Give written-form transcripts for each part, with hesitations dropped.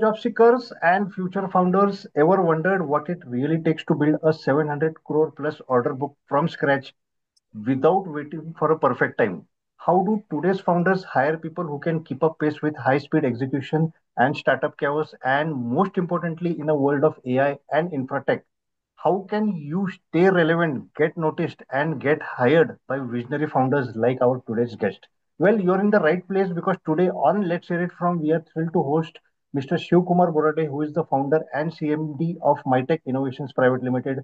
job seekers and future founders ever wondered what it really takes to build a 700 crore plus order book from scratch without waiting for a perfect time? How do today's founders hire people who can keep up pace with high speed execution and startup chaos? And most importantly, in a world of AI and infratech, how can you stay relevant, get noticed, and get hired by visionary founders like our today's guest? Well, you're in the right place because today on Let's Hear It From, we are thrilled to host Mr. Shiv Kumar Borade, who is the founder and CMD of MyTech Innovations Private Limited.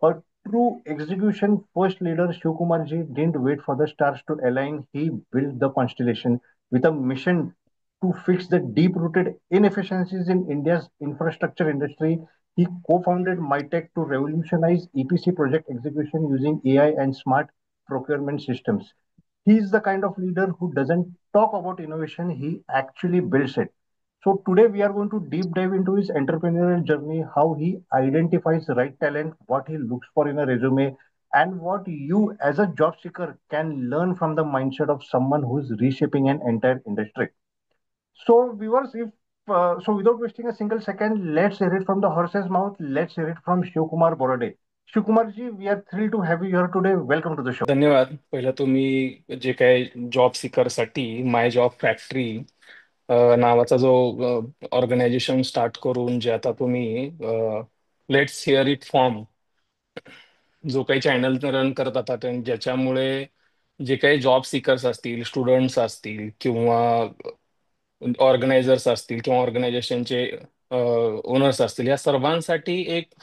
A true execution first leader, Shivkumarji didn't wait for the stars to align. He built the constellation with a mission to fix the deep rooted inefficiencies in India's infrastructure industry. He co founded MyTech to revolutionize EPC project execution using AI and smart procurement systems. He is the kind of leader who doesn't talk about innovation, he actually builds it. So today we are going to deep dive into his entrepreneurial journey, how he identifies the right talent, what he looks for in a resume, and what you as a job seeker can learn from the mindset of someone who is reshaping an entire industry. So viewers, if so without wasting a single second, let's hear it from the horse's mouth. Let's hear it from Shivkumar Borade. Shivkumarji, we are thrilled to have you here today. Welcome to the show. धन्यवाद. पहिलं तुम्ही जे काही job सीकरसाठी माय job factory नावाचा जो organisation start करून जे आता तुम्ही लेट्स हिअर इट फॉर्म जो काही चॅनल रन करत आता ज्याच्यामुळे जे काही जॉब सीकर्स असतील, स्टुडंट्स असतील किंवा ऑर्गनायझर्स असतील किंवा ऑर्गनायझेशनचे ओनर्स असतील, या सर्वांसाठी एक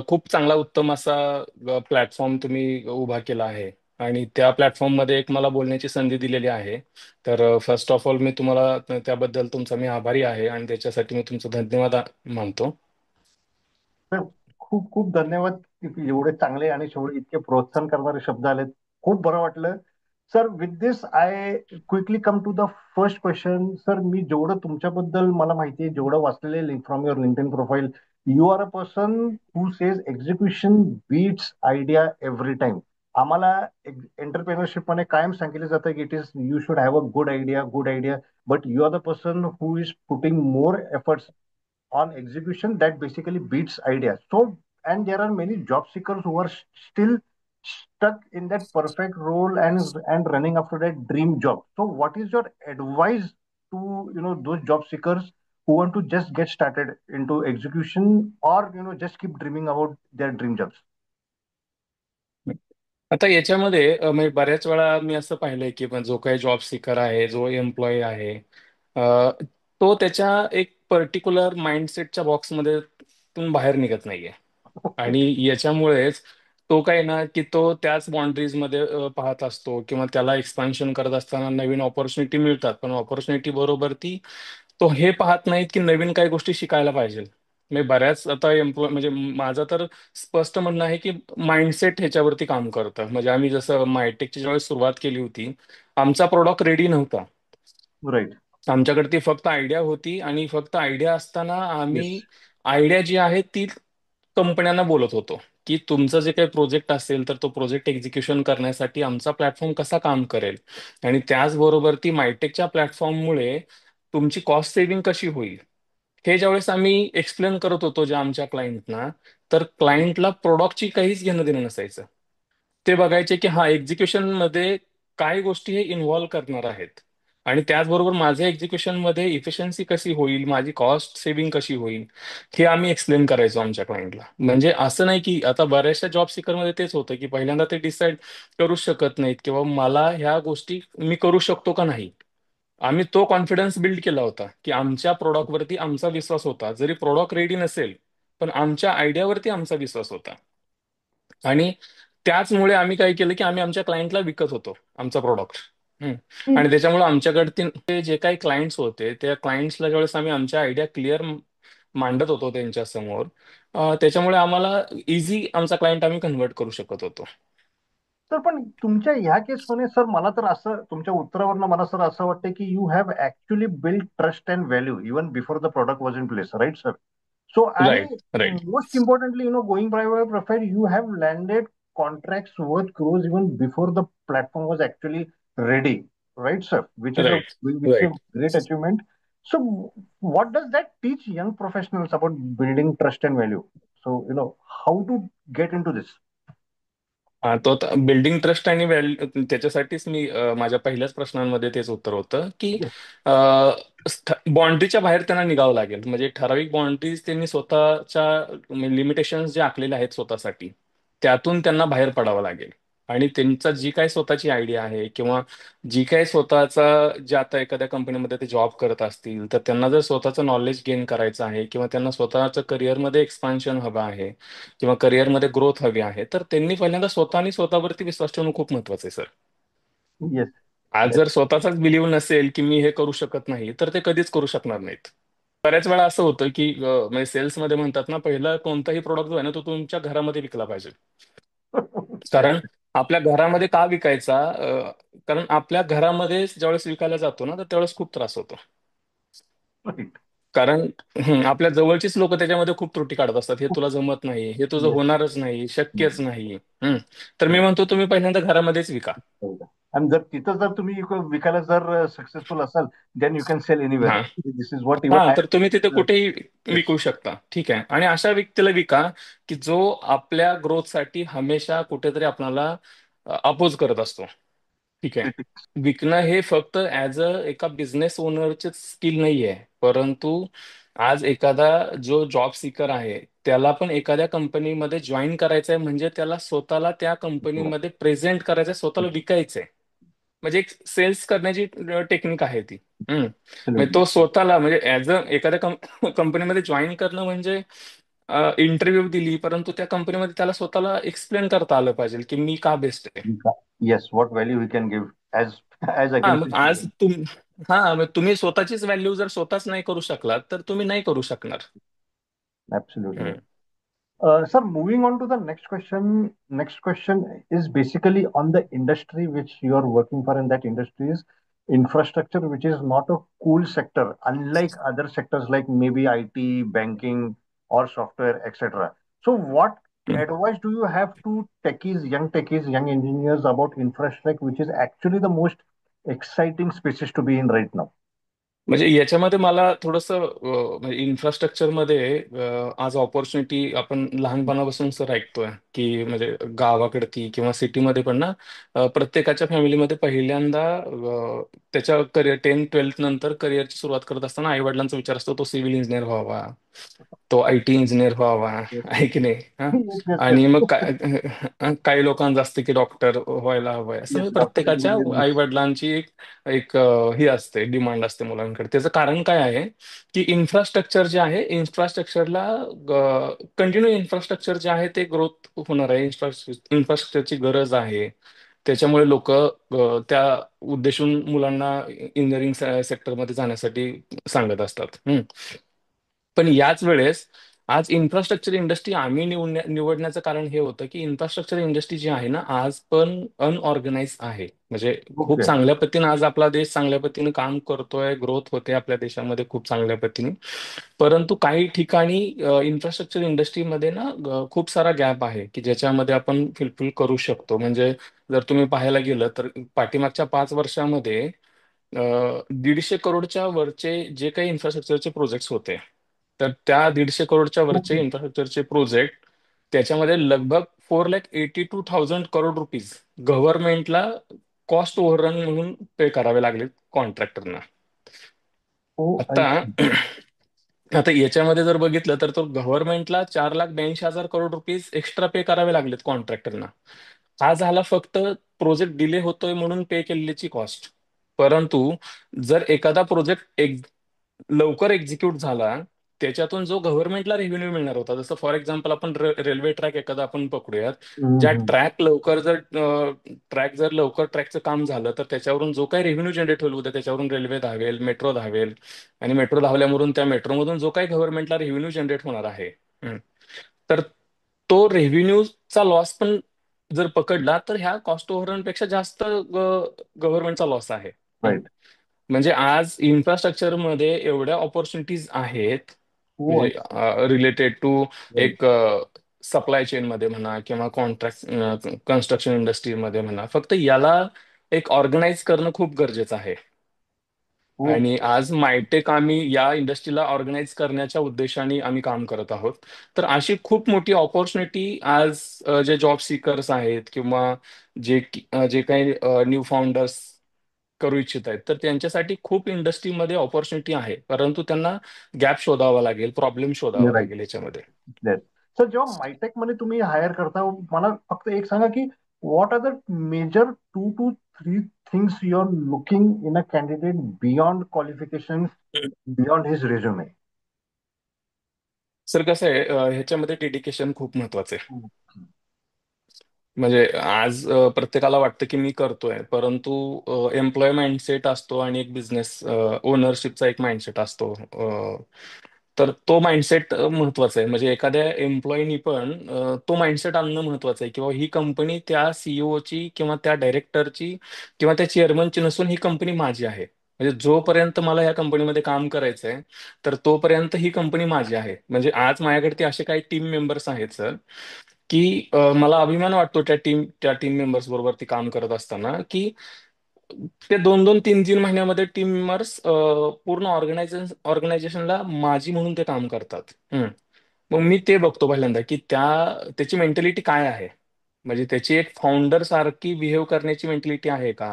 खूप चांगला उत्तम असा प्लॅटफॉर्म तुम्ही उभा केला आहे. आणि त्या प्लॅटफॉर्ममध्ये एक मला बोलण्याची संधी दिलेली आहे. तर फर्स्ट ऑफ ऑल मी तुम्हाला त्याबद्दल तुमचा मी आभारी आहे आणि त्याच्यासाठी मी तुमचा धन्यवाद मानतो. तर खूप खूप धन्यवाद की एवढे चांगले आणि शेवटी इतके प्रोत्साहन करणारे शब्द आलेत. खूप बरं वाटलं. Sir, with this I quickly come to the first question. Sir, मी जेवढं तुमच्याबद्दल मला माहिती आहे, जेवढं वाचलेलं link from your LinkedIn profile, you are a person who says execution beats idea every time. आम्हाला एंटरप्रेनरशिप मध्ये कायम सांगितलं जातं की it is you should have a good idea, but you are the person who is putting more efforts on execution that basically beats ideas. So, and there are many job seekers who are still stuck in that perfect role and running after that dream job. So, what is your advice to those job seekers who want to just get started into execution or just keep dreaming about their dream jobs? आता याच्यामध्ये म्हणजे बऱ्याच वेळा मी असं पाहिलंय की पण जो काही जॉब सीकर आहे, जो एम्प्लॉई आहे, अ, तो त्याच्या एक पर्टिक्युलर माइंडसेटच्या बॉक्समध्ये तून बाहेर निघत नाहीये. Okay. आणि याच्यामुळेच तो काय ना की तो त्याच बाउंड्रीज मध्ये पाहत असतो किंवा त्याला एक्सपान्शन करत असताना नवीन ऑपॉर्च्युनिटी मिळतात, पण ऑपॉर्च्युनिटी बरोबर ती तो हे पाहत नाहीत की नवीन काही गोष्टी शिकायला पाहिजे. म्हणजे बऱ्याच आता एम्प्लॉय म्हणजे माझं तर स्पष्ट म्हणणं आहे की माइंडसेट ह्याच्यावरती काम करतं. म्हणजे आम्ही जसं मायटेकची ज्यावेळेस सुरुवात केली होती, आमचा प्रोडक्ट रेडी नव्हता. Right. आमच्याकडे ती फक्त आयडिया होती आणि फक्त आयडिया असताना आम्ही Yes. आयडिया जी आहे ती कंपन्यांना बोलत होतो की तुमचं जे काही प्रोजेक्ट असेल तर तो प्रोजेक्ट एक्झिक्युशन करण्यासाठी आमचा प्लॅटफॉर्म कसा काम करेल. आणि त्याचबरोबर ती मायटेकच्या प्लॅटफॉर्ममुळे तुमची कॉस्ट सेव्हिंग कशी होईल, हे ज्यावेळेस आम्ही एक्सप्लेन करत होतो ज्या आमच्या क्लायंटना, तर क्लायंटला प्रोडक्टची काहीच घेणं देणं नसायचं. ते बघायचे की हा एक्झिक्युशन मध्ये काय गोष्टी हे इन्व्हॉल्व्ह करणार आहेत आणि त्याचबरोबर माझ्या एक्झिक्युशन मध्ये इफिशियन्सी कशी होईल, माझी कॉस्ट सेव्हिंग कशी होईल, हे आम्ही एक्सप्लेन करायचो आमच्या क्लायंटला. म्हणजे असं नाही की आता बऱ्याचशा जॉब सीकरमध्ये तेच होतं की पहिल्यांदा ते डिसाईड करू शकत नाहीत किंवा मला ह्या गोष्टी मी करू शकतो का नाही. आम्ही तो कॉन्फिडन्स बिल्ड केला होता की आमच्या प्रोडक्टवरती आमचा विश्वास होता, जरी प्रोडक्ट रेडी नसेल पण आमच्या आयडियावरती आमचा विश्वास होता. आणि त्याचमुळे आम्ही काय केलं की आम्ही आमच्या क्लायंटला विकत होतो आमचा प्रोडक्ट. आणि त्याच्यामुळे आमच्याकडे ते जे काही क्लायंट्स होते त्या क्लायंट्सला ज्यावेळेस आम्ही आमच्या आयडिया क्लिअर मांडत होतो त्यांच्या समोर, त्याच्यामुळे आम्हाला इझी आमचा क्लायंट आम्ही कन्वर्ट करू शकत होतो. सर, पण तुमच्या ह्या केसमध्ये सर मला तर असं तुमच्या उत्तरावरनं मला सर असं वाटतं की you have actually build trust and value even before the product was in place, right sir? So आणि right, right. Most importantly going by your profile, you have landed contracts worth crores even before the platform was actually ready, right sir? Which is a right, right. Great achievement. So, what does that teach young professionals about building trust and value? So, how to get into this? हा, तो building trust आणि त्याच्यासाठीच मी माझ्या पहिल्याच प्रश्नांमध्ये तेच उत्तर होतं की Yes. बाउंड्रीच्या बाहेर त्यांना निघावं लागेल. म्हणजे ठराविक बाउंड्रीज त्यांनी स्वतःच्या लिमिटेशन्स जे आखलेले आहेत स्वतःसाठी, त्यातून त्यांना बाहेर पडावं लागेल. आणि त्यांचा जी काही स्वतःची आयडिया आहे किंवा जी काही स्वतःचा, जे आता एखाद्या कंपनीमध्ये ते जॉब करत असतील, तर त्यांना जर स्वतःचं नॉलेज गेन करायचं आहे किंवा त्यांना स्वतःचं करिअरमध्ये एक्सपान्शन हवं आहे किंवा करिअरमध्ये ग्रोथ हवी आहे, तर त्यांनी पहिल्यांदा स्वतः आणि स्वतःवरती विश्वास ठेवणं खूप महत्वाचं आहे सर. Yes. आज That जर स्वतःचाच बिलीव्ह नसेल की मी हे करू शकत नाही, तर ते कधीच करू शकणार नाहीत. बऱ्याच वेळा असं होतं की म्हणजे सेल्समध्ये म्हणतात ना, पहिला कोणताही प्रोडक्ट जो आहे ना, तो तुमच्या घरामध्ये विकला पाहिजे. correct. कारण आपल्या घरामध्ये का विकायचा? कारण आपल्या घरामध्ये ज्यावेळेस विकायला जातो ना, तर त्यावेळेस खूप त्रास होतो. Right. कारण आपल्या जवळचीच लोक त्याच्यामध्ये खूप त्रुटी काढत असतात. हे तुला जमत नाही, हे तुझं Yes. होणारच नाही, Hmm. शक्यच नाही. तर मी म्हणतो तुम्ही पहिल्यांदा घरामध्येच विका. आणि जर तिथं जर तुम्ही विकायला जर सक्सेसफुल असाल, then you can sell anywhere. हा दिस इज व्हॉट इव्हन हा, आय. तर तुम्ही तिथे कुठेही येस. विकू शकता. ठीक आहे. आणि अशा व्यक्तीला विका की जो आपल्या ग्रोथसाठी हमेशा कुठेतरी आपल्याला अपोज करत असतो. ठीक आहे. विकणं हे फक्त ऍज अ एका बिझनेस ओनरचे स्किल नाहीये, परंतु आज एखादा जो जॉब सीकर आहे, त्याला पण एखाद्या कंपनीमध्ये जॉईन करायचंय म्हणजे त्याला स्वतःला त्या कंपनीमध्ये प्रेझेंट करायचंय, स्वतःला विकायचंय. म्हणजे एक सेल्स करण्याची टेक्निक आहे ती. म्हणजे तो स्वतःला म्हणजे ऍज अ एखाद्या कंपनीमध्ये जॉईन करणं म्हणजे इंटरव्ह्यू दिली, परंतु त्या कंपनीमध्ये त्याला स्वतःला एक्सप्लेन करता आलं पाहिजे की मी का बेस्ट आहे. Yes, what value we can give as हा, अगेन्स्ट. मग आज मग तुम्ही स्वतःचीच व्हॅल्यू जर स्वतःच नाही करू शकलात, तर तुम्ही नाही करू शकणार. ॲब्सोल्युटली. हम्म. Sir, moving on to the next question. Next question is basically on the industry which you are working for, and that industry is infrastructure, which is not a cool sector, unlike other sectors like maybe IT, banking, or software, etc. So, what advice do you have to techies, young engineers about infrastructure, which is actually the most exciting spaces to be in right now? म्हणजे याच्यामध्ये मला थोडंसं म्हणजे इन्फ्रास्ट्रक्चरमध्ये आज opportunity आपण लहानपणापासून sir ऐकतोय की म्हणजे गावाकडची किंवा सिटीमध्ये पण ना, प्रत्येकाच्या फॅमिलीमध्ये पहिल्यांदा त्याच्या करिअर 10-12 नंतर करिअरची सुरुवात करत असताना आई वडिलांचा विचार असतो, तो सिव्हिल इंजिनियर व्हावा, तो IT इंजिनियर व्हावा. Yes, आहे की नाही? हा. yes, yes, आणि मग yes. काही लोकांचं असते की डॉक्टर व्हायला हवंय, असं Yes, म्हणजे doctor प्रत्येकाच्या engineer, आई yes. वडिलांची एक एक ही असते, डिमांड असते मुलांकडे. त्याचं कारण काय आहे की इन्फ्रास्ट्रक्चर जे आहे, इन्फ्रास्ट्रक्चरला कंटिन्यू इन्फ्रास्ट्रक्चर जे आहे ते ग्रोथ होणार आहे. इन्फ्रास्ट्रक्चरची गरज आहे. त्याच्यामुळे लोक त्या उद्देशून मुलांना इंजिनिअरिंग सेक्टरमध्ये जाण्यासाठी सांगत असतात. पण याच वेळेस आज इन्फ्रास्ट्रक्चर इंडस्ट्री आम्ही निवडण्याचं कारण हे होतं की इन्फ्रास्ट्रक्चर इंडस्ट्री जी आहे ना, आज पण अनऑर्गनाइज आहे. म्हणजे खूप Okay. चांगल्या पद्धतीने आज आपला देश चांगल्या पद्धतीने काम करतोय, ग्रोथ होते आपल्या देशामध्ये खूप चांगल्या पद्धतीने. परंतु काही ठिकाणी इन्फ्रास्ट्रक्चर इंडस्ट्रीमध्ये ना खूप सारा गॅप आहे की ज्याच्यामध्ये आपण फिलफिल करू शकतो. म्हणजे जर तुम्ही पाहायला गेलं तर पाठीमागच्या 5 वर्षामध्ये 150 करोडच्या वरचे जे काही इन्फ्रास्ट्रक्चरचे प्रोजेक्ट्स होते, तर त्या 150 करोडच्या वरचे Okay. इन्फ्रास्ट्रक्चरचे प्रोजेक्ट, त्याच्यामध्ये लगभग 482,000 करोड रुपीज गव्हर्नमेंटला कॉस्ट ओव्हररन म्हणून पे करावे लागले कॉन्ट्रॅक्टरना. Oh, I आता आता याच्यामध्ये जर बघितलं तर तो गव्हर्नमेंटला 4,82,000 करोड रुपीज एक्स्ट्रा पे करावे लागलेत कॉन्ट्रॅक्टरना. हा झाला फक्त प्रोजेक्ट डिले होतोय म्हणून पे केलेली कॉस्ट. परंतु जर एखादा प्रोजेक्ट लवकर एक्झिक्यूट झाला, त्याच्यातून जो गव्हर्नमेंटला रेव्हेन्यू मिळणार होता, जसं फॉर एक्झाम्पल आपण रेल्वे ट्रॅक एखादा आपण पकडूयात. ज्या Mhm. ट्रॅक जर लवकर ट्रॅकचं काम झालं, तर त्याच्यावरून जो काही रेव्हेन्यू जनरेट होईल उद्या, त्याच्यावरून रेल्वे धावेल, मेट्रो धावेल. आणि मेट्रो धावल्यावरून त्या मेट्रोमधून जो काही गव्हर्नमेंटला रेव्हेन्यू जनरेट होणार आहे, तर तो रेव्हेन्यूचा लॉस पण जर पकडला, तर ह्या कॉस्ट ओव्हररन पेक्षा जास्त गव्हर्नमेंटचा लॉस आहे. Right. म्हणजे आज इन्फ्रास्ट्रक्चरमध्ये एवढ्या ऑपॉर्च्युनिटीज आहेत, Oh, म्हणजे रिलेटेड टू right. एक सप्लाय चेनमध्ये म्हणा किंवा कॉन्ट्रॅक्ट कन्स्ट्रक्शन इंडस्ट्रीमध्ये म्हणा, फक्त याला एक ऑर्गनाईज करणं खूप गरजेचं आहे. आणि ओके. आज मायटेक आम्ही या इंडस्ट्रीला ऑर्गनाईज करण्याच्या उद्देशाने आम्ही काम करत आहोत. तर अशी खूप मोठी ऑपॉर्च्युनिटी आज जे जॉब सीकर्स आहेत किंवा जे काही न्यू फाउंडर्स करू इच्छित आहेत तर त्यांच्यासाठी खूप इंडस्ट्रीमध्ये ऑपॉर्च्युनिटी आहे, परंतु त्यांना गॅप शोधावा लागेल, प्रॉब्लेम शोधावा राईट. लागेल याच्यामध्ये. सर, जेव्हा मायटेक मध्ये तुम्ही हायर करता, मला फक्त एक सांगा की what are the major 2 to 3 things you are looking in a candidate beyond qualification, beyond his resume. Sir कसं आहे, ह्याच्यामध्ये डेडिकेशन खूप महत्वाचं आहे. म्हणजे आज प्रत्येकाला वाटतं की मी करतोय, परंतु एम्प्लॉय माइंडसेट असतो आणि एक बिझनेस ओनरशिपचा एक माइंडसेट असतो. तर तो माइंडसेट महत्वाचा आहे. म्हणजे एखाद्या एम्प्लॉईनी पण तो माइंडसेट आणणं महत्वाचं आहे, किंवा ही कंपनी त्या सीईओची किंवा त्या डायरेक्टरची किंवा त्या चेअरमनची नसून ही कंपनी माझी आहे. म्हणजे जोपर्यंत मला या कंपनीमध्ये काम करायचंय तर तोपर्यंत ही कंपनी माझी आहे. म्हणजे आज माझ्याकडे ते असे काही टीम मेंबर्स आहेत सर, की मला अभिमान वाटतो त्या टीम मेंबर्स बरोबर ती काम करत असताना, की ते 2-2, 3-3 महिन्यामध्ये टीम मेंबर्स पूर्ण ऑर्गनायझेशनला माझी म्हणून ते काम करतात. मग मी ते बघतो पहिल्यांदा की त्याची मेंटॅलिटी काय आहे. म्हणजे त्याची एक फाउंडर सारखी बिहेव करण्याची मेंटॅलिटी आहे का,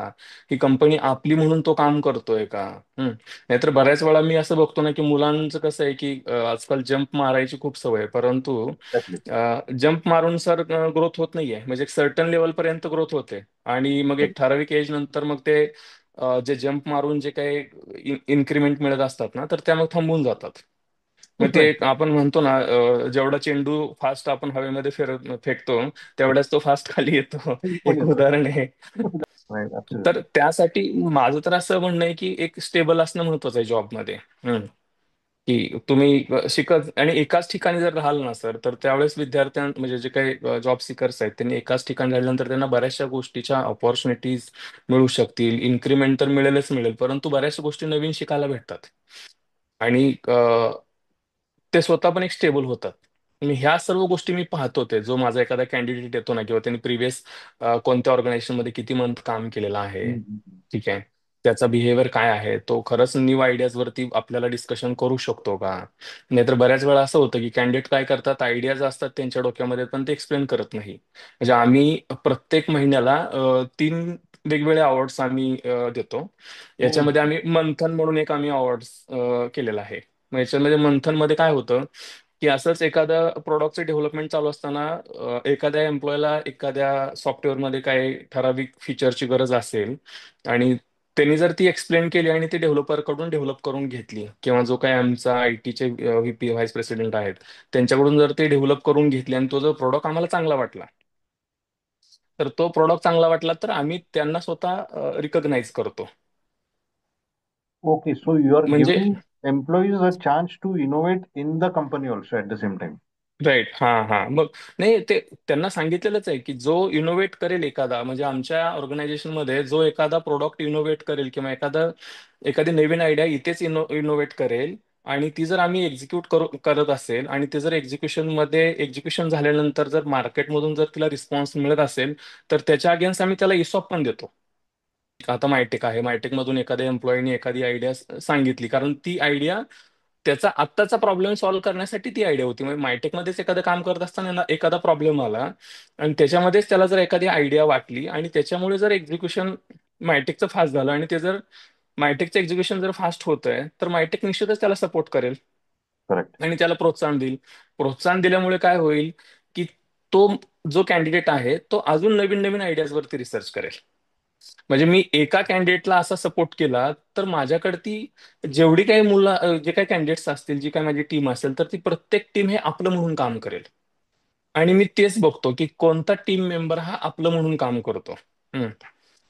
ही कंपनी आपली म्हणून तो काम करतोय का. नाहीतर बऱ्याच वेळा मी असं बघतो ना की मुलांचं कसं आहे की आजकाल जंप मारायची खूप सवय आहे, परंतु एक्झॅक्टली. जंप मारून सर ग्रोथ होत नाहीये. म्हणजे एक सर्टन लेवल पर्यंत ग्रोथ होते आणि मग एक ठराविक एज नंतर मग ते जे जंप मारून जे काही इन्क्रीमेंट मिळत असतात ना, तर त्या मग थांबून जातात. मग ते राईट. एक आपण म्हणतो ना, जेवढा चेंडू फास्ट आपण हवेमध्ये फेकतो तेवढाच तो फास्ट खाली येतो. पण एक येतो. उदाहरण आहे. राईट. तर ऍब्सोल्युटली. त्यासाठी माझं तर असं म्हणणं आहे की एक स्टेबल असणं महत्वाचं आहे जॉबमध्ये. की तुम्ही शिकत आणि एकाच ठिकाणी जर राहाल ना सर, तर त्यावेळेस म्हणजे जे काही जॉब सिकर्स आहेत त्यांनी एकाच ठिकाणी राहिल्यानंतर त्यांना बऱ्याचशा गोष्टीच्या ऑपॉर्च्युनिटीज मिळू शकतील. इन्क्रीमेंट तर मिळेलच मिळेल, परंतु बऱ्याचशा गोष्टी नवीन शिकायला भेटतात. आणि ते स्वतः पण एक स्टेबल होतात. मी ह्या सर्व गोष्टी मी पाहतो. ते जो माझा एखादा कॅन्डिडेट येतो ना, किंवा त्यांनी प्रिव्हियस कोणत्या ऑर्गनायझेशनमध्ये किती मंथ काम केलेलं आहे, ठीक आहे, त्याचा बिहेवियर काय आहे, तो खरंच न्यू आयडियाज वरती आपल्याला डिस्कशन करू शकतो का. नाहीतर बऱ्याच वेळा असं होतं की कॅन्डिडेट काय करतात, आयडियाज असतात त्यांच्या डोक्यामध्ये पण ते एक्सप्लेन करत नाही. म्हणजे आम्ही प्रत्येक महिन्याला 3 वेगवेगळे अवॉर्ड्स आम्ही देतो. याच्यामध्ये आम्ही मंथन म्हणून एक आम्ही अवॉर्ड्स केलेला आहे. मग याच्यामध्ये मंथन मध्ये काय होतं, की असंच एखादं प्रोडक्टचं डेव्हलपमेंट चालू असताना एखाद्या एम्प्लॉयला एखाद्या सॉफ्टवेअरमध्ये काही ठराविक फीचरची गरज असेल आणि त्यांनी जर ती एक्सप्लेन केली आणि ती डेव्हलपरकडून डेव्हलप करून घेतली, किंवा जो काही आमचा आयटीचे व्हीपी व्हाईस प्रेसिडेंट आहेत त्यांच्याकडून जर ते डेव्हलप करून घेतली आणि तो जर प्रोडक्ट आम्हाला चांगला वाटला, तर तो प्रोडक्ट चांगला वाटला तर आम्ही त्यांना स्वतः रिकग्नाइज करतो. Okay, so you are म्हणजे giving employees a chance to innovate in the company also at the same time. Right, हा हा. मग नाही, ते त्यांना सांगितलेलंच आहे की जो इनोव्हेट करेल एखादा, म्हणजे आमच्या ऑर्गनायझेशनमध्ये जो एखादा प्रोडक्ट इनोव्हेट करेल किंवा एखादी नवीन आयडिया इथेच इनोव्हेट करेल आणि ती जर आम्ही करत असेल आणि ते जर एक्झिक्युशन झाल्यानंतर जर मार्केटमधून जर तिला रिस्पॉन्स मिळत असेल, तर त्याच्या अगेन्स्ट आम्ही त्याला इसॉप पण देतो. आता मायटेक आहे, मायटेक मधून एखाद्या एम्प्लॉईने एखादी आयडिया सांगितली, कारण ती आयडिया त्याचा आत्ताचा प्रॉब्लेम सॉल्व्ह करण्यासाठी ती आयडिया होती. म्हणजे मायटेकमध्येच एखादं काम करत असताना ना एखादा प्रॉब्लेम आला आणि त्याच्यामध्येच त्याला जर एखादी आयडिया वाटली आणि त्याच्यामुळे जर एक्झिक्युशन मायटेकचं फास्ट झालं आणि ते जर मायटेकचं एक्झिक्युशन जर फास्ट होतंय, तर मायटेक निश्चितच त्याला सपोर्ट करेल Correct. आणि त्याला प्रोत्साहन देईल. प्रोत्साहन दिल्यामुळे काय होईल, की तो जो कॅन्डिडेट आहे तो अजून नवीन नवीन आयडियाजवरती रिसर्च करेल. म्हणजे मी एका कॅन्डिडेटला असा सपोर्ट केला तर माझ्याकडे जेवढी काही जे काही कॅन्डिडेट्स असतील, जी काही माझी टीम असेल, तर ती प्रत्येक टीम हे आपलं म्हणून काम करेल. आणि मी तेच बघतो की कोणता टीम मेंबर हा आपलं म्हणून काम करतो. हम्म.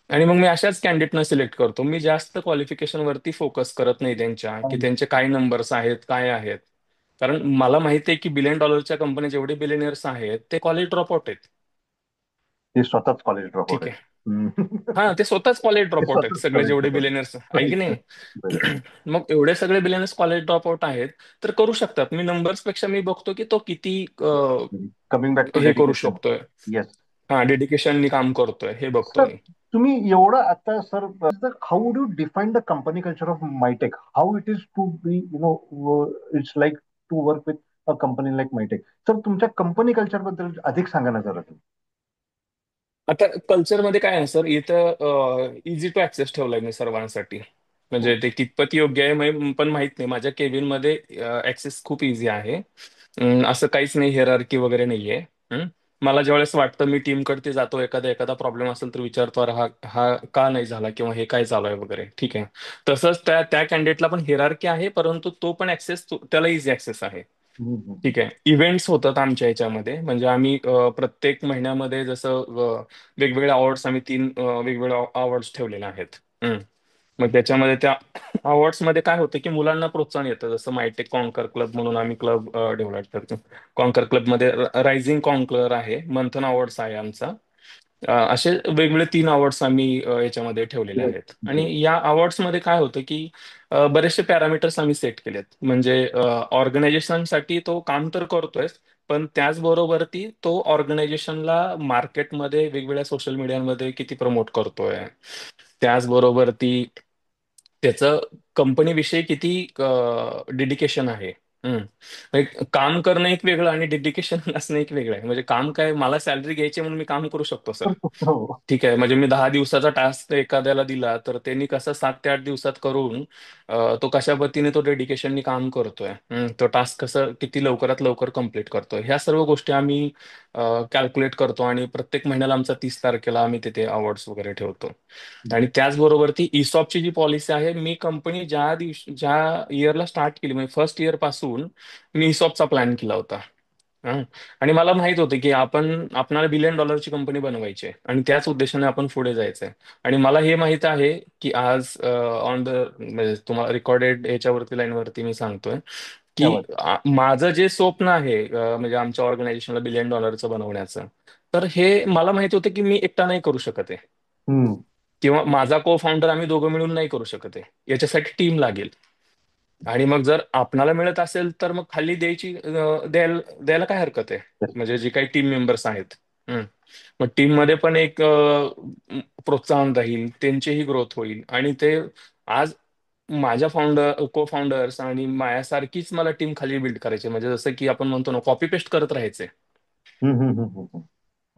आणि मग मी अशाच कॅन्डिडेटना सिलेक्ट करतो. मी जास्त क्वालिफिकेशन वरती फोकस करत नाही त्यांच्या, की Um, त्यांचे काय नंबर्स आहेत, काय आहेत. कारण मला माहिती आहे की बिलियन डॉलरच्या कंपन्या जेवढे बिलियनर्स आहेत ते कॉलेज ड्रॉपआउट आहेत. ते स्वतःच कॉलेज ड्रॉपआउट ठीक आहेत. आहे. हम्म. हा, ते स्वतःच कॉलेज ते ड्रॉपआउट आहेत स्वतःच सगळे कॉलेज जेवढे ड्रॉपआउट. बिलियनर्स आहे की राईट. नाही. राईट. मग एवढे सगळे बिलियनर्स कॉलेज ड्रॉपआउट आहेत, तर करू शकतात. मी नंबर्स पेक्षा मी बघतो की तो किती Coming back to हे करू dedication. शकतोय. Yes. हा डेडिकेशननी काम करतोय हे बघतो सर, मी. तुम्ही एवढं आता sir, how would you define the company culture of Mytech? How it is to be, it's like to work with a company like Mytech. Sir, तुमच्या कंपनी कल्चर बद्दल अधिक सांगा ना जरा तुम्ही. आता कल्चरमध्ये काय आहे सर, इथं इझी टू ऍक्सेस ठेवलंय मी सर्वांसाठी. म्हणजे ते कितपत योग्य आहे पण माहित नाही. माझ्या केबिन मध्ये ऍक्सेस खूप इझी आहे. असं काहीच नाही, हिरारकी वगैरे नाहीये. हम्म. मला ज्यावेळेस वाटतं मी टीमकडे जातो, एखादा प्रॉब्लेम असेल तर विचारतो, अरे हा हा का नाही झाला किंवा हे काय चालू आहे वगैरे, ठीक आहे. तसंच त्या त्या कॅन्डिडेटला पण हिरारकी आहे, परंतु तो पण ऍक्सेस, त्याला इझी ऍक्सेस आहे. हम्म, हम्म. ठीक आहे. इव्हेंट्स होतात आमच्या ह्याच्यामध्ये, म्हणजे आम्ही प्रत्येक महिन्यामध्ये जसं वेगवेगळे अवॉर्ड्स, आम्ही 3 वेगवेगळे अवॉर्ड्स ठेवलेले आहेत. हम्म. मग त्याच्यामध्ये त्या अवॉर्ड्स मध्ये काय होतं की मुलांना प्रोत्साहन येतं. जसं मायटेक कॉन्कर क्लब म्हणून आम्ही क्लब डेव्हलप करतो. कॉन्कर क्लब मध्ये रायझिंग कॉन्कर आहे, मंथन अवॉर्ड्स आहे आमचा. असे वेगवेगळे 3 अवॉर्ड्स आम्ही याच्यामध्ये ठेवलेले Great, आहेत. आणि great. या अवॉर्ड्स मध्ये काय होतं की बरेचसे पॅरामीटर्स आम्ही सेट केलेत. म्हणजे ऑर्गनायझेशनसाठी तो काम तर करतोय, पण त्याचबरोबर ती तो ऑर्गनायझेशनला मार्केटमध्ये वेगवेगळ्या सोशल मीडियामध्ये किती प्रमोट करतोय. त्याचबरोबर ती त्याचं कंपनीविषयी किती डेडिकेशन आहे. हम्म. म्हणजे काम करणं एक वेगळं आणि डेडिकेशन असणं एक वेगळं आहे. म्हणजे काम काय, मला सॅलरी घ्यायची म्हणून मी काम करू शकतो सर. हो. ठीक आहे. म्हणजे मी 10 दिवसाचा टास्क एखाद्याला दिला तर त्यांनी कसं 7 ते 8 दिवसात करून तो कशा पद्धतीने तो डेडिकेशननी काम करतोय, तो टास्क कसं किती लवकरात लवकर कंप्लीट करतोय, ह्या सर्व गोष्टी आम्ही कॅल्क्युलेट करतो. आणि प्रत्येक महिन्याला आमचा 30 तारखेला आम्ही तिथे अवॉर्ड्स वगैरे ठेवतो. आणि त्याचबरोबर ती इसॉपची जी पॉलिसी आहे, मी कंपनी ज्या इयरला स्टार्ट केली, म्हणजे फर्स्ट इयर पासून मी इसॉपचा प्लॅन केला होता. हं. आणि मला माहित होतं की आपणाला $1 बिलियन कंपनी बनवायची आहे आणि त्याच उद्देशाने आपण पुढे जायचंय. आणि मला हे माहित आहे की आज ऑन द, म्हणजे तुम्हाला रेकॉर्डेड याच्यावरती लाईनवरती मी सांगतोय क्या की बात. माझं जे स्वप्न आहे म्हणजे आमच्या ऑर्गनायझेशनला $1 बिलियन बनवण्याचं, तर हे मला माहिती होतं की मी एकटा नाही करू शकत आहे. हम्म. किंवा माझा को फाउंडर, आम्ही दोघं मिळून नाही करू शकत आहे. याच्यासाठी टीम लागेल. आणि मग जर आपणाला मिळत असेल तर मग खाली द्यायला काय हरकत आहे. म्हणजे जे काही टीम मेंबर्स आहेत. हम्म. मग टीम मध्ये पण एक प्रोत्साहन राहील, त्यांचीही ग्रोथ होईल. आणि ते आज माझ्या को फाउंडर्स आणि माझ्यासारखीच मला टीम खाली बिल्ड करायची, म्हणजे जसं की आपण म्हणतो ना, कॉपी पेस्ट करत राहायचे. हम्म, हम्म, हम्म,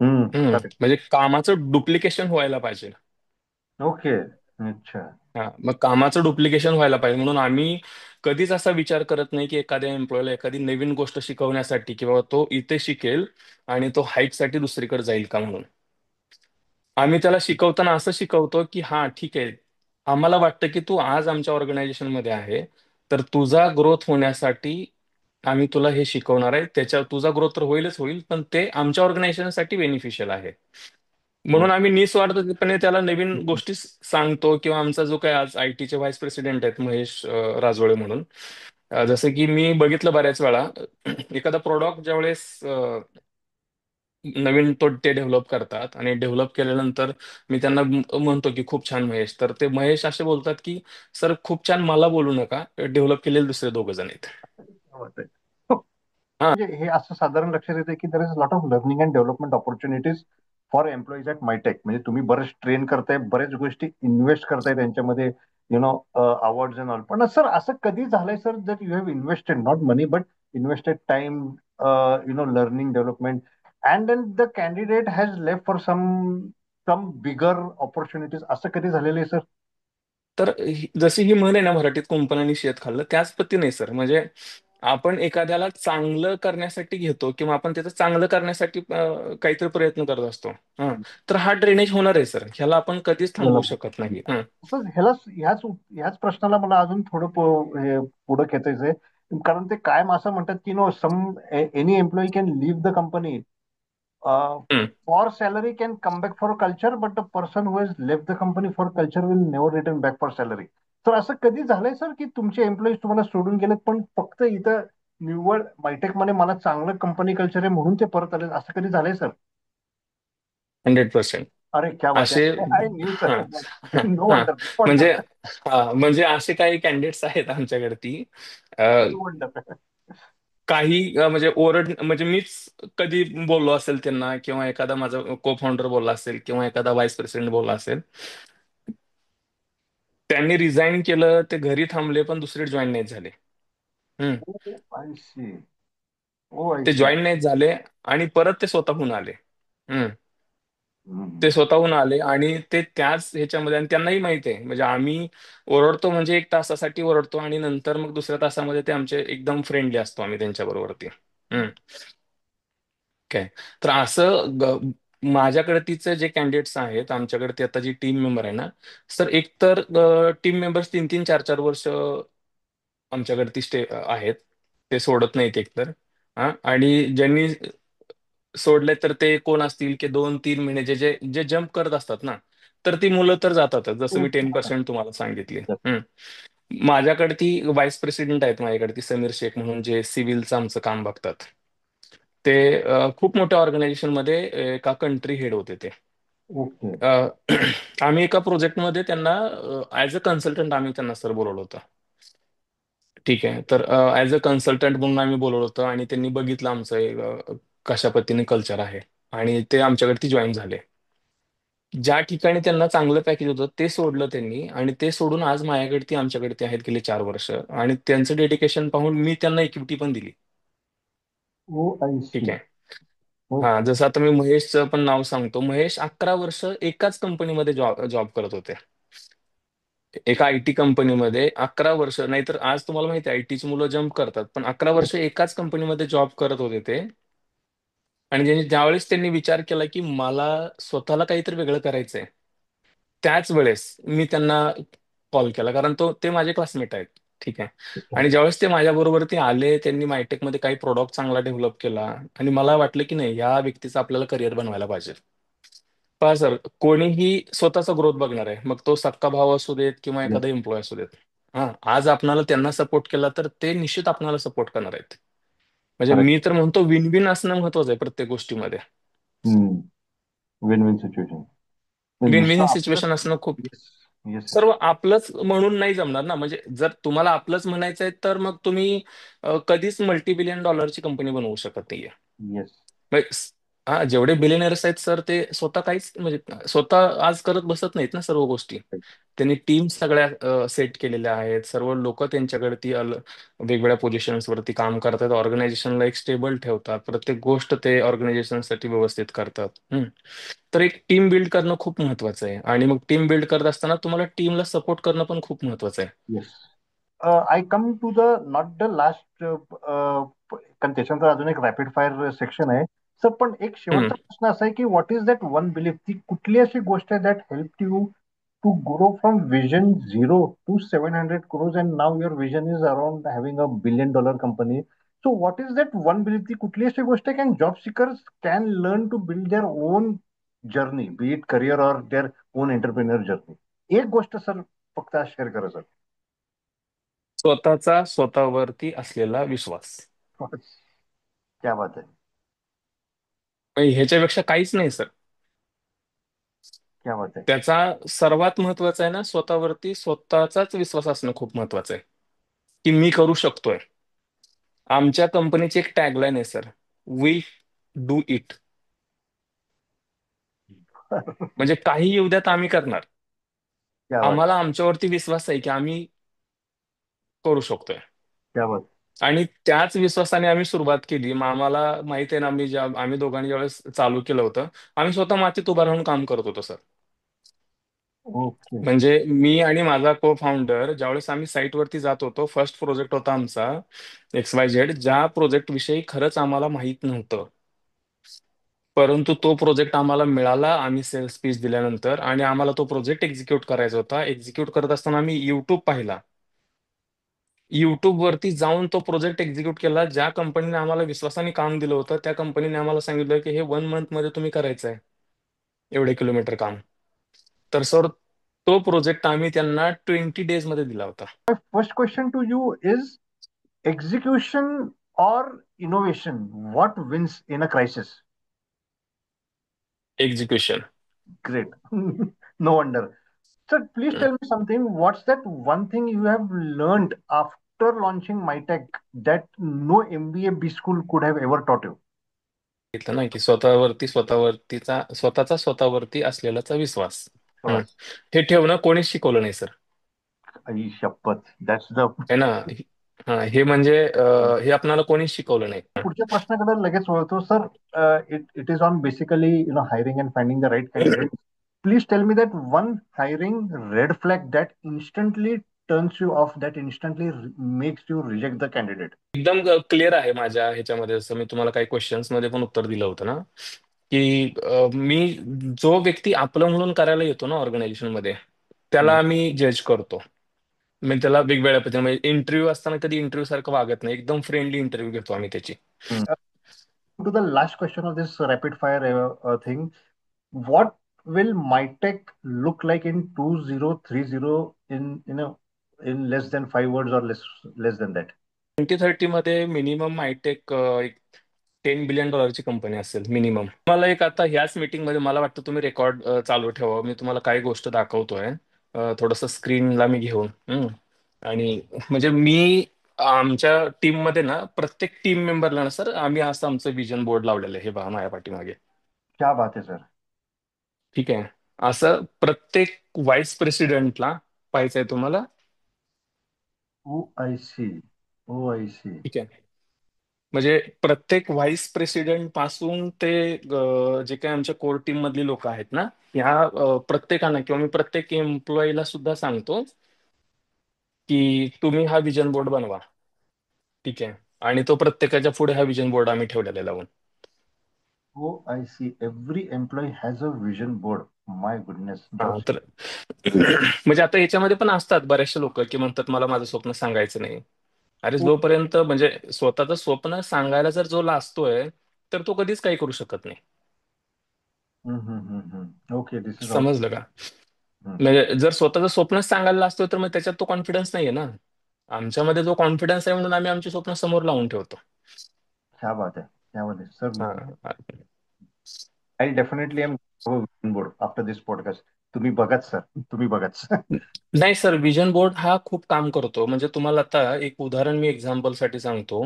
हम्म. करेक्ट. म्हणजे कामाचं डुप्लिकेशन व्हायला पाहिजे. ओके. अच्छा. हा, मग कामाचं डुप्लिकेशन व्हायला पाहिजे म्हणून आम्ही कधीच असा विचार करत नाही की एखाद्या एम्प्लॉयला एखादी नवीन गोष्ट शिकवण्यासाठी किंवा तो इथे शिकेल आणि तो हाईटसाठी दुसरीकडे जाईल का म्हणून. आम्ही त्याला शिकवताना असं शिकवतो की हा ठीक आहे, आम्हाला वाटतं की तू आज आमच्या ऑर्गनायझेशन मध्ये आहे, तर तुझा ग्रोथ होण्यासाठी आम्ही तुला हे शिकवणार आहे. त्याच्या तुझा ग्रोथ तर होईलच होईल, पण ते आमच्या ऑर्गनायझेशनसाठी बेनिफिशियल आहे. म्हणून आम्ही निस्वार्थपणे त्याला नवीन गोष्टी सांगतो. किंवा आमचा जो काय आज आयटीचे व्हाईस प्रेसिडेंट आहेत, महेश राजोळे म्हणून, जसं की मी बघितलं बऱ्याच वेळा एखादा प्रोडक्ट ज्यावेळेस नवीन ते डेव्हलप करतात आणि डेव्हलप केल्यानंतर मी त्यांना म्हणतो की खूप छान महेश, तर ते महेश असे बोलतात की सर खूप छान, मला बोलू नका, डेव्हलप केलेले दुसरे 2 जण आहेत. क्या बात आहे. हा. म्हणजे हे असं साधारण लक्षात येतं की there is lot of learning and development opportunities for employees at Mytech. म्हणजे तुम्ही बरेच ट्रेन करताय, बरेच गोष्टी इन्व्हेस्ट करताय त्यांच्यामध्ये, अवॉर्ड्स अँड ऑल. पण सर, असं कधी झालंय sir, that you have invested not money but invested time, learning development, and then the candidate has left for some bigger opportunities, असं कधी झालेलं आहे सर? तर जशी ही म्हण आहे ना, मराठीत कुंपणाने शेत खाल्लं, त्याच पद्धती नाही सर. म्हणजे आपण एखाद्याला चांगलं करण्यासाठी घेतो किंवा आपण त्याचं चांगलं करण्यासाठी काहीतरी प्रयत्न करत असतो. हा. तर हा ड्रेनेज होणार आहे सर, ह्याला आपण कधीच थांबवू शकत नाही. सर, ह्याच प्रश्नाला मला अजून थोडं पुढं खेचायचंय. कारण ते कायम असं म्हणतात की any employee can leave the company hmm. For salary, can come back for culture, but the person who has left the company for culture will never return back for salary. तर असं कधी झालंय सर की तुमचे employees तुम्हाला सोडून गेलेत, पण फक्त इथं निव्वळ मायटेक मध्ये मला चांगलं कंपनी कल्चर आहे म्हणून ते परत आले, असं कधी झालंय सर? 100%. अरे, क्या बात असे आहे. आय न्यू हा. सर. नो हा. वंडर, नो म्हणजे वंडर. म्हणजे असे काही कॅन्डिडेट्स आहेत आमच्याकडती. No wonder. काही म्हणजे म्हणजे मीच कधी बोललो असेल त्यांना, किंवा एखादा माझा को फाउंडर बोलला असेल, किंवा एखादा व्हाईस प्रेसिडेंट बोलला असेल, त्यांनी रिझाईन केलं, ते घरी थांबले, पण दुसरे जॉईन नाही झाले. हम्म. ओ आय सी. ओ आय ते सी. जॉईन नाही झाले, आणि परत ते स्वतःहून आले. हम्म. ते हम्म. स्वतःहून आले, आणि ते त्याच ह्याच्यामध्ये, आणि त्यांनाही माहिती आहे, म्हणजे आम्ही ओरडतो म्हणजे एक तासासाठी ओरडतो, आणि नंतर मग दुसऱ्या तासामध्ये ते आमचे एकदम फ्रेंडली असतो आम्ही त्यांच्याबरोबरती. हम्म. काय, तर असं माझ्याकडे तिचे जे कॅन्डिडेट्स आहेत, आमच्याकडे ते आता जी टीम मेंबर आहे ना सर, एक तर टीम मेंबर्स 3-3, 4-4 वर्ष आमच्याकडे ती आहेत. ते सोडत नाहीत एकतर. हा, आणि ज्यांनी सोडले तर ते कोण असतील की 2-3 महिने जे जे जे जम्प करत असतात ना, तर ती मुलं तर जातातच, जसं मी ओके. 10% तुम्हाला सांगितली. माझ्याकडे ती व्हाईस प्रेसिडेंट आहेत, माझ्याकडे ती समीर शेख म्हणून, जे सिव्हिलचं आमचं काम बघतात. ते खूप मोठ्या ऑर्गनायझेशनमध्ये एका कंट्री हेड होते ते. ओके. अ, आम्ही एका प्रोजेक्टमध्ये त्यांना ऍज अ कन्सल्टंट आम्ही त्यांना सर बोलवलं होतं. ठीक आहे, तर ऍज अ कन्सल्टंट म्हणून आम्ही बोलवलं होतं, आणि त्यांनी बघितलं आमचं कशा पद्धतीने कल्चर आहे, आणि ते आमच्याकडे जॉईन झाले. ज्या ठिकाणी त्यांना चांगलं पॅकेज होतं ते सोडलं त्यांनी, आणि ते सोडून आज माझ्याकडे आमच्याकडे आहेत गेले 4 वर्ष, आणि त्यांचं डेडिकेशन पाहून मी त्यांना इक्विटी पण दिली. ओ आय ठीक सी. आहे. हा, ओके. जसं आता मी महेशचं पण नाव सांगतो. महेश 11 वर्ष एकाच कंपनीमध्ये जॉब जॉब करत होते. एका आय टी कंपनीमध्ये 11 वर्ष, नाहीतर आज तुम्हाला माहिती आहे आयटीची मुलं जम्प करतात, पण 11 वर्ष एकाच कंपनीमध्ये जॉब करत होते ते. आणि ज्यावेळेस त्यांनी विचार केला की मला स्वतःला काहीतरी वेगळं करायचंय, त्याच वेळेस मी त्यांना कॉल केला, कारण ते माझे क्लासमेट आहेत. ठीक आहे. आणि ज्यावेळेस ते माझ्याबरोबर ते आले, त्यांनी मायटेकमध्ये काही प्रोडक्ट चांगला डेव्हलप केला, आणि मला वाटलं की नाही, या व्यक्तीचं आपल्याला करिअर बनवायला पाहिजे. पहा सर, कोणीही स्वतःचा ग्रोथ बघणार आहे, मग तो सक्का भाव असू देत किंवा येस. एखादा एम्प्लॉय असू देत. हा, आज आपणाला त्यांना सपोर्ट केला तर ते निश्चित आपणाला सपोर्ट करणार आहेत. म्हणजे करेक्ट. मी तर म्हणतो, विन विन असणं महत्वाचं आहे प्रत्येक गोष्टीमध्ये. Win win situation. विन नुसतं विन आपलंच. सिच्युएशन असणं खूप. येस. येस. सर्व आपलंच म्हणून नाही जमणार ना, म्हणजे जर तुम्हाला आपलंच म्हणायचं आहे, तर मग तुम्ही कधीच $multi-billion कंपनी बनवू शकत नाहीये. येस. म्हणजे हा, जेवढे बिलियनर्स आहेत सर, ते स्वतः काहीच म्हणजे स्वतः आज करत बसत नाहीत ना सर्व गोष्टी. त्यांनी टीम सगळ्या सेट केलेल्या आहेत, सर्व लोक त्यांच्याकडे वेगवेगळ्या पोझिशन्स वरती काम करतात, ऑर्गनायझेशनला एक स्टेबल ठेवतात, प्रत्येक गोष्ट ते ऑर्गनायझेशनसाठी व्यवस्थित करतात. तर एक टीम बिल्ड करणं खूप महत्वाचं आहे, आणि मग टीम बिल्ड करत असताना तुम्हाला टीमला सपोर्ट करणं पण खूप महत्वाचं आहे. Yes. I come to the not the last. कारण त्याच्यानंतर अजून एक रॅपिड फायर सेक्शन आहे. सर, पण एक हम्म. शेवटचा प्रश्न असा आहे की what is that one belief, ती कुठली अशी गोष्ट आहे that help you to grow from vision zero to 700 crores and now your vision is around having $1 billion company. So what is that one belief, ती कुठली अशी गोष्ट आहे can job seekers can learn to build their own journey, be it career or their own entrepreneur journey? एक गोष्ट sir फक्त share करा sir. स्वतःचा स्वतःवरती असलेला विश्वास. क्या बात है. म्हणजे ह्याच्यापेक्षा काहीच नाही सर. क्या बात है. त्याचा सर्वात महत्वाचा आहे ना, स्वतःवरती स्वतःचाच विश्वास असणं खूप महत्वाचं आहे, की मी करू शकतोय. आमच्या कंपनीची एक टॅगलाईन आहे सर, वी डू इट. म्हणजे काही येऊ द्यात, आम्ही करणार. क्या बात. आम्हाला आमच्यावरती विश्वास आहे की आम्ही करू शकतोय. क्या बात. आणि त्याच विश्वासाने आम्ही सुरुवात केली. मग आम्हाला माहित आहे ना, आम्ही दोघांनी ज्यावेळेस चालू केलं होतं, आम्ही स्वतः मातीत उभा राहून काम करत होतो सर. ओके. म्हणजे मी आणि माझा को फाउंडर ज्यावेळेस आम्ही साईटवरती जात होतो, फर्स्ट प्रोजेक्ट होता आमचा XYZ, ज्या प्रोजेक्ट विषयी खरंच आम्हाला माहित नव्हतं, परंतु तो प्रोजेक्ट आम्हाला मिळाला, आम्ही सेल्स पिच दिल्यानंतर, आणि आम्हाला तो प्रोजेक्ट एक्झिक्यूट करायचा होता. एक्झिक्यूट करत असताना आम्ही युट्यूब पाहिला. युट्यूब वरती जाऊन तो प्रोजेक्ट एक्झिक्यूट केला. ज्या कंपनीने आम्हाला विश्वासाने काम दिलं होतं, त्या कंपनीने आम्हाला सांगितलं की हे 1 मंथ मध्ये तुम्ही करायचं आहे, एवढे किलोमीटर काम. तर सर, तो प्रोजेक्ट आम्ही त्यांना 20 डेज मध्ये दिला होता. My first question to you is execution or innovation? What wins in a crisis? Execution. Great. No wonder. Sir, please tell me something. What's that one thing you have learned after launching MyTech that no MBA B school could have ever taught you? सांगितलं ना की स्वतःचा स्वतःवरती असलेलाचा विश्वास. हं. Vikas. हे ठेवणं कोणीच शिकवलं नाही सर. आई शपथ. That's the आहे ना. हा, हे म्हणजे हे आपणाला कोणीच शिकवलं नाही. पुढच्या प्रश्नाकडे लगेच वळतो sir. It is on basically hiring and finding the right candidate. Please tell me that one hiring red flag that instantly turns you off, that instantly makes you reject the candidate. एकदम clear आहे माझ्या ह्याच्यामध्ये, जसं मी तुम्हाला काही questions मध्ये पण उत्तर दिलं होतं ना, की मी जो व्यक्ती आपलं म्हणून करायला येतो ना ऑर्गनायझेशन मध्ये, त्याला मी जज करतो. मी त्याला वेगवेगळ्या पद्धतीने, म्हणजे इंटरव्ह्यू असताना कधी इंटरव्ह्यू सारखं वागत नाही, एकदम फ्रेंडली इंटरव्ह्यू घेतो आम्ही त्याची. To the last question of this rapid fire thing, what will MyTech look like in 2030 in less than 5 words or less than that? 2030 मध्ये मिनिमम आयटेक एक $10 बिलियन कंपनी असेल मिनिमम. मला एक आता ह्याच मीटिंग मध्ये मला वाटतं तुम्ही रेकॉर्ड चालू ठेवा, मी तुम्हाला काही गोष्ट दाखवतोय थोडस स्क्रीनला मी घेऊन. आणि म्हणजे मी आमच्या टीम मध्ये ना, प्रत्येक टीम मेंबरला ना सर, आम्ही असं आमचं विजन बोर्ड लावलेलं आहे, हे पहा माझ्या पाठीमागे. क्या बात है सर. ठीक आहे. असं प्रत्येक व्हाईस प्रेसिडेंटला पाहायचंय तुम्हाला. Oh I see. Oh I see. ठीक आहे. म्हणजे प्रत्येक व्हाईस प्रेसिडेंट पासून ते जे काही आमच्या कोर टीम मधली लोक आहेत ना, ह्या प्रत्येकांना किंवा मी प्रत्येक एम्प्लॉईला सुद्धा सांगतो की तुम्ही हा विजन बोर्ड बनवा. ठीक आहे. आणि तो प्रत्येकाच्या पुढे हा विजन बोर्ड आम्ही ठेवलेला आहे लावून. Oh I see. Every employee has a vision board. My goodness. Job. हा तर म्हणजे आता ह्याच्यामध्ये पण असतात बरेचसे लोक की म्हणतात मला माझं स्वप्न सांगायचं नाही. अरे जोपर्यंत म्हणजे स्वतःचं स्वप्न सांगायला जर जो लाजतोय, तर तो कधीच काही करू शकत नाही. Okay, this is also. समजलं का? म्हणजे जर स्वतःचं स्वप्नच सांगायला असतो, तर मग त्याच्यात तो कॉन्फिडन्स नाहीये ना. आमच्यामध्ये जो कॉन्फिडन्स आहे म्हणून आम्ही आमची स्वप्न समोर लावून ठेवतो. क्या बात है, क्या बात है सर. हा. I definitely am vision board after this podcast. तुम्ही बघाच सर, तुम्ही बघाच. नाही सर, विजन बोर्ड हा खूप काम करतो. म्हणजे तुम्हाला आता एक उदाहरण मी एक्झाम्पल साठी सांगतो.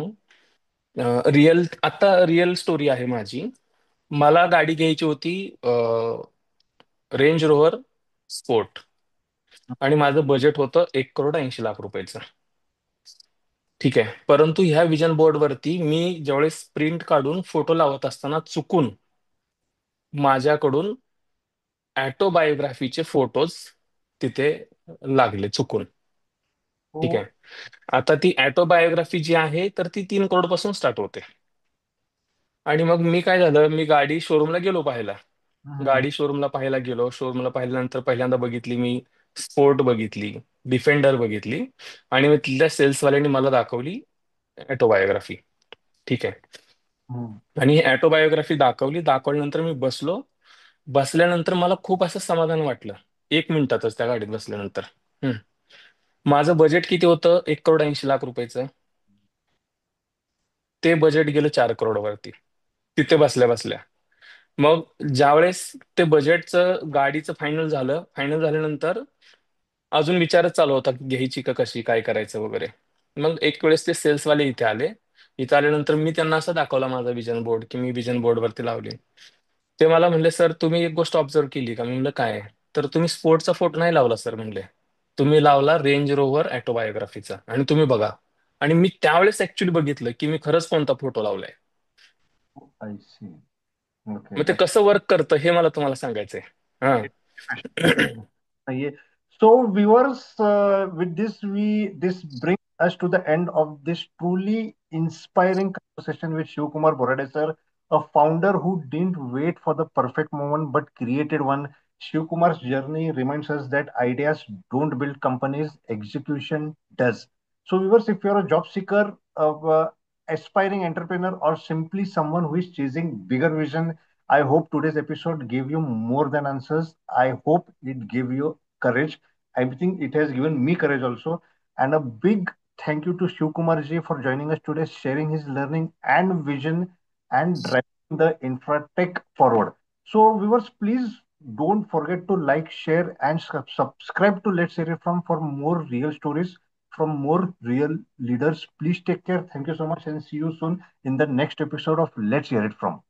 रिअल स्टोरी आहे माझी. मला गाडी घ्यायची होती, रेंज रोव्हर स्पोर्ट, आणि माझं बजेट होतं 1,80,00,000 रुपयाचं. ठीक आहे. परंतु ह्या विजन बोर्डवरती मी ज्यावेळेस प्रिंट काढून फोटो लावत असताना चुकून माझ्याकडून ऑटोबायोग्राफीचे फोटोज तिथे लागले चुकून. ठीक आहे. आता ती ऑटोबायोग्राफी जी आहे, तर ती 3 करोड पासून स्टार्ट होते. आणि मग मी काय झालं, मी गाडी शोरूमला गेलो पाहायला. गाडी शोरूमला पाहायला गेलो. शोरूमला पाहिल्यानंतर पहिल्यांदा बघितली मी स्पोर्ट, बघितली डिफेंडर, बघितली. आणि मग तिथल्या सेल्सवाल्यांनी मला दाखवली ऑटोबायोग्राफी. ठीक आहे. आणि ही ऑटोबायोग्राफी दाखवल्यानंतर मी बसलो. बसल्यानंतर मला खूप असं समाधान वाटलं 1 मिनिटातच त्या गाडीत बसल्यानंतर. हम्म. माझं बजेट किती होतं? 1,80,00,000 रुपयाचं. ते बजेट गेलं 4 करोड वरती तिथे बसल्या बसल्या. मग ज्यावेळेस ते बजेटचं गाडीचं फायनल झाल्यानंतर अजून विचारच चालू होता की घ्यायची का, कशी, काय करायचं वगैरे. मग एक वेळेस ते सेल्सवाले इथे आले. इथे आल्यानंतर मी त्यांना असं दाखवला माझा विजन बोर्ड, की मी विजन बोर्ड वरती लावले. ते मला म्हणले, सर तुम्ही एक गोष्ट ऑब्झर्व केली का? मी म्हणलं काय? तर तुम्ही स्पोर्टचा फोटो नाही लावला सर म्हणले, तुम्ही लावला रेंज रोव्हर ऑटोबायोग्राफीचा, आणि तुम्ही बघा. आणि मी त्यावेळेस ऍक्च्युली बघितलं की मी खरंच कोणता फोटो लावलाय. I see. ओके. मग ते कसं वर्क करतं हे मला तुम्हाला सांगायचंय. हा. Yeah. So, viewers, with this, this brings us to the end of this truly inspiring conversation with Shiv Kumar Borade sir, a founder who didn't wait for the perfect moment but created one. Shiv Kumar's journey reminds us that ideas don't build companies; execution does. So, viewers, if you're a job seeker, aspiring entrepreneur, or simply someone who is chasing bigger vision, I hope today's episode gave you more than answers. I hope it gave you courage. I think it has given me courage also. And a big thank you to Shiv Kumar ji for joining us today, sharing his learning and vision and driving the infratech forward. So, viewers, please don't forget to like, share, and subscribe to Let's Hear It From for more real stories from more real leaders. Please take care. Thank you so much and see you soon in the next episode of Let's Hear It From.